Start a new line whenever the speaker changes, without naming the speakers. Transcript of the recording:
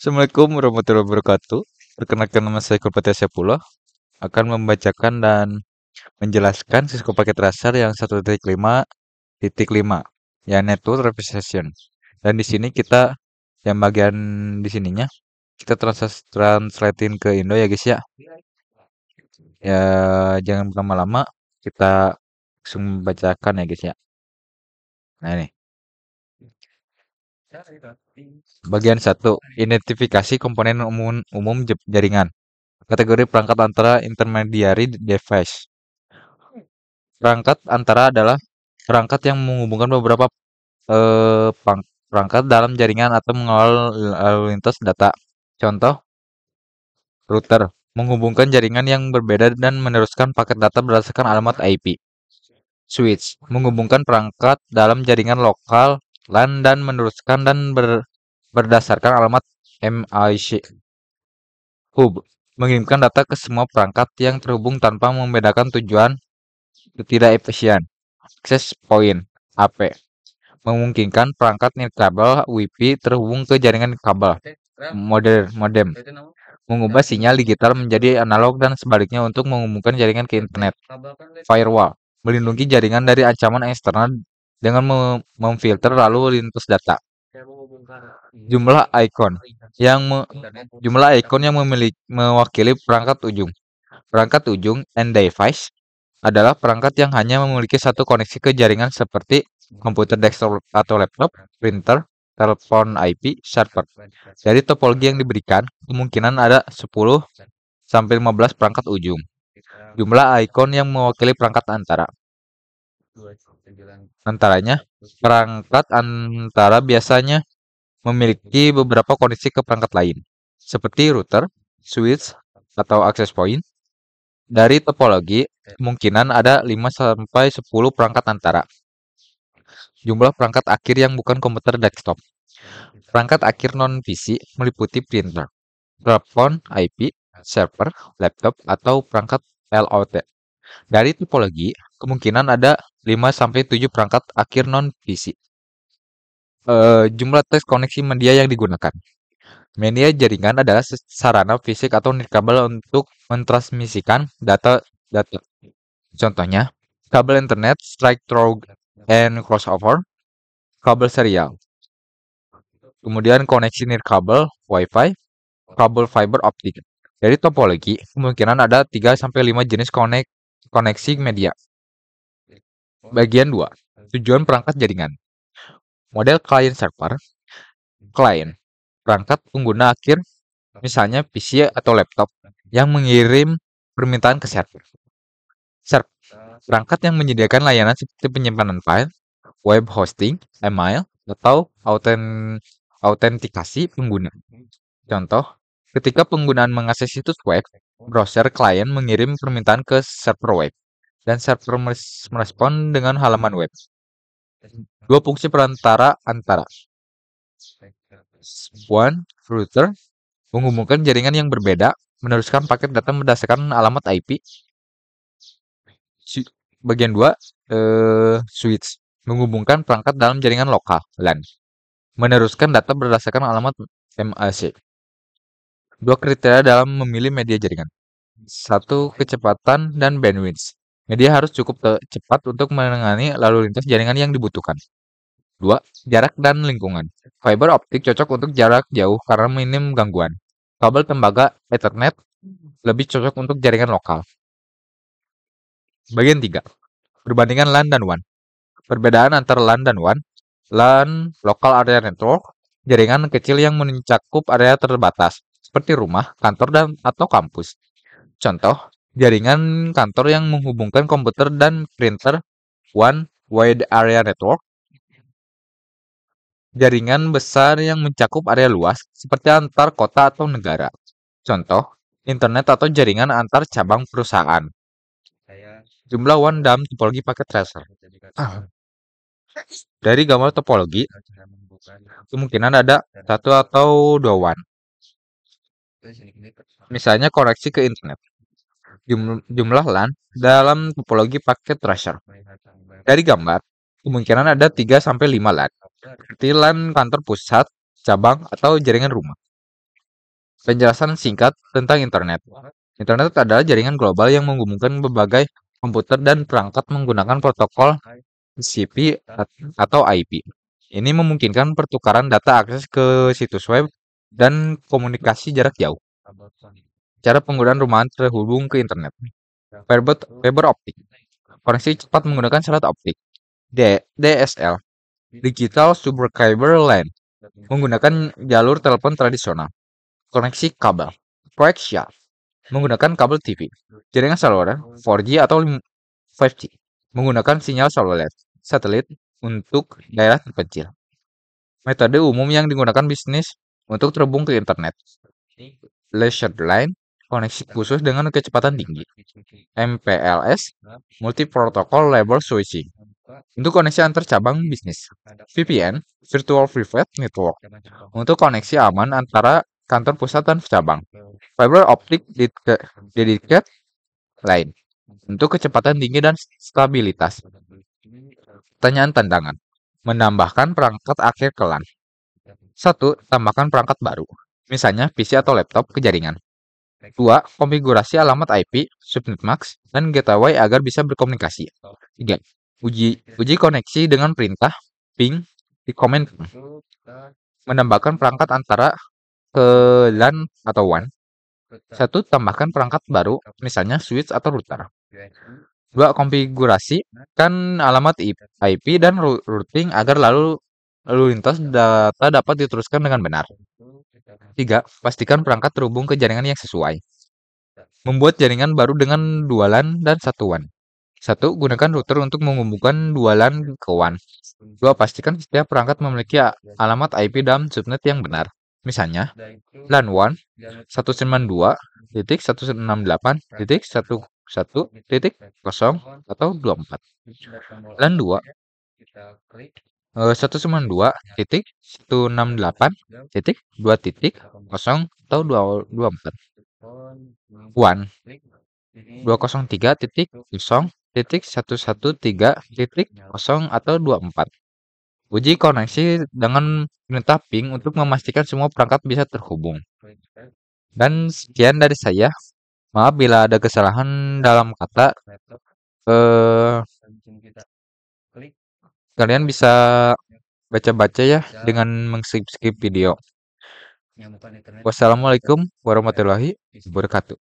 Assalamualaikum warahmatullahi wabarakatuh. Perkenalkan nama saya Kopete Sepuluh akan membacakan dan menjelaskan siswa paket raster yang 1.5.5 ya network representation. Dan di sini kita yang bagian di sininya kita translatein ke Indo ya guys ya. Ya jangan lama-lama, kita langsung bacakan ya guys ya. Nah ini bagian 1, identifikasi komponen umum jaringan. Kategori perangkat antara intermediary device. Perangkat antara adalah perangkat yang menghubungkan beberapa perangkat dalam jaringan atau mengawal lalu lintas data. Contoh, router menghubungkan jaringan yang berbeda dan meneruskan paket data berdasarkan alamat IP. Switch menghubungkan perangkat dalam jaringan lokal LAN dan meneruskan dan berdasarkan alamat MIC. Hub mengirimkan data ke semua perangkat yang terhubung tanpa membedakan tujuan tidak efisien. Access point AP memungkinkan perangkat nirkabel WiFi terhubung ke jaringan kabel. Modem mengubah sinyal digital menjadi analog dan sebaliknya untuk menghubungkan jaringan ke internet. Firewall melindungi jaringan dari ancaman eksternal dengan memfilter lalu lintas data. Jumlah icon yang mewakili perangkat ujung. Perangkat ujung end device adalah perangkat yang hanya memiliki satu koneksi ke jaringan seperti komputer desktop atau laptop, printer, telepon IP, server. Dari topologi yang diberikan, kemungkinan ada 10 sampai 15 perangkat ujung. Jumlah icon yang mewakili perangkat antara. Antaranya, perangkat antara biasanya memiliki beberapa koneksi ke perangkat lain, seperti router, switch, atau access point. Dari topologi, kemungkinan ada 5 sampai 10 perangkat antara. Jumlah perangkat akhir yang bukan komputer desktop. Perangkat akhir non-PC meliputi printer, telepon IP, server, laptop, atau perangkat LOT. Dari topologi, kemungkinan ada 5 sampai 7 perangkat akhir non-PC. Jumlah teks koneksi media yang digunakan. Media jaringan adalah sarana fisik atau nirkabel untuk mentransmisikan data. Contohnya, kabel internet, straight through and crossover, kabel serial. Kemudian koneksi nirkabel, Wi-Fi, kabel fiber optik. Dari topologi, kemungkinan ada 3 sampai 5 jenis koneksi media. Bagian 2, tujuan perangkat jaringan. Model client server. Client, perangkat pengguna akhir, misalnya PC atau laptop, yang mengirim permintaan ke server. Server, perangkat yang menyediakan layanan seperti penyimpanan file, web hosting, email, atau autentikasi pengguna. Contoh, ketika penggunaan mengakses situs web, browser klien mengirim permintaan ke server web, dan server merespon dengan halaman web. Dua fungsi perantara antara. One, router menghubungkan jaringan yang berbeda, meneruskan paket data berdasarkan alamat IP. Bagian 2, switch menghubungkan perangkat dalam jaringan lokal LAN, meneruskan data berdasarkan alamat MAC. Dua kriteria dalam memilih media jaringan. 1, kecepatan dan bandwidth. Media harus cukup cepat untuk menangani lalu lintas jaringan yang dibutuhkan. 2, jarak dan lingkungan. Fiber optik cocok untuk jarak jauh karena minim gangguan. Kabel tembaga Ethernet lebih cocok untuk jaringan lokal. Bagian 3, perbandingan LAN dan WAN. Perbedaan antara LAN dan WAN. LAN, Local Area Network, jaringan kecil yang mencakup area terbatas, seperti rumah, kantor, atau kampus. Contoh, jaringan kantor yang menghubungkan komputer dan printer. WAN, Wide Area Network. Jaringan besar yang mencakup area luas, seperti antar kota atau negara. Contoh, internet atau jaringan antar cabang perusahaan. Jumlah WAN dalam topologi paket tracer. Dari gambar topologi, kemungkinan ada 1 atau 2 WAN. Misalnya koneksi ke internet. Jumlah LAN dalam topologi paket tracer. Dari gambar, kemungkinan ada 3 sampai 5 LAN. Seperti LAN kantor pusat, cabang, atau jaringan rumah. Penjelasan singkat tentang internet. Internet adalah jaringan global yang menghubungkan berbagai komputer dan perangkat menggunakan protokol TCP atau IP. Ini memungkinkan pertukaran data akses ke situs web dan komunikasi jarak jauh. Cara penggunaan rumahan terhubung ke internet. Fiber optik. Koneksi cepat menggunakan serat optik. DSL. Digital Subscriber Line. Menggunakan jalur telepon tradisional. Koneksi kabel. Coaxial. Menggunakan kabel TV. Jaringan seluler 4G atau 5G. Menggunakan sinyal satelit untuk daerah terpencil. Metode umum yang digunakan bisnis untuk terhubung ke internet. Leisure Line, koneksi khusus dengan kecepatan tinggi. MPLS, Multi Protocol Label Switching, untuk koneksi antar cabang bisnis. VPN, Virtual Private Network, untuk koneksi aman antara kantor pusat dan cabang. Fiber Optic Dedicated Line, untuk kecepatan tinggi dan stabilitas. Pertanyaan tantangan. Menambahkan perangkat akhir ke LAN. 1. Tambahkan perangkat baru, misalnya PC atau laptop ke jaringan. 2. Konfigurasi alamat IP, subnet max, dan gateway agar bisa berkomunikasi. 3. Uji koneksi dengan perintah ping di komen. Menambahkan perangkat antara ke LAN atau WAN. 1. Tambahkan perangkat baru, misalnya switch atau router. 2. Konfigurasi kan alamat IP dan routing agar lalu lintas data dapat diteruskan dengan benar. 3. Pastikan perangkat terhubung ke jaringan yang sesuai. Membuat jaringan baru dengan 2 LAN dan 1 WAN. 1. Gunakan router untuk menghubungkan 2 LAN ke WAN. 2. Pastikan setiap perangkat memiliki alamat IP dan subnet yang benar. Misalnya, LAN 1 192.168.11.0 atau 24. LAN 2 192.168.2.0 atau 24. WAN 203.0.113.0 atau 24. Uji koneksi dengan perintah ping untuk memastikan semua perangkat bisa terhubung. Dan sekian dari saya. Maaf bila ada kesalahan dalam kata. Kalian bisa baca-baca ya dengan mengskip video. Wassalamualaikum warahmatullahi wabarakatuh.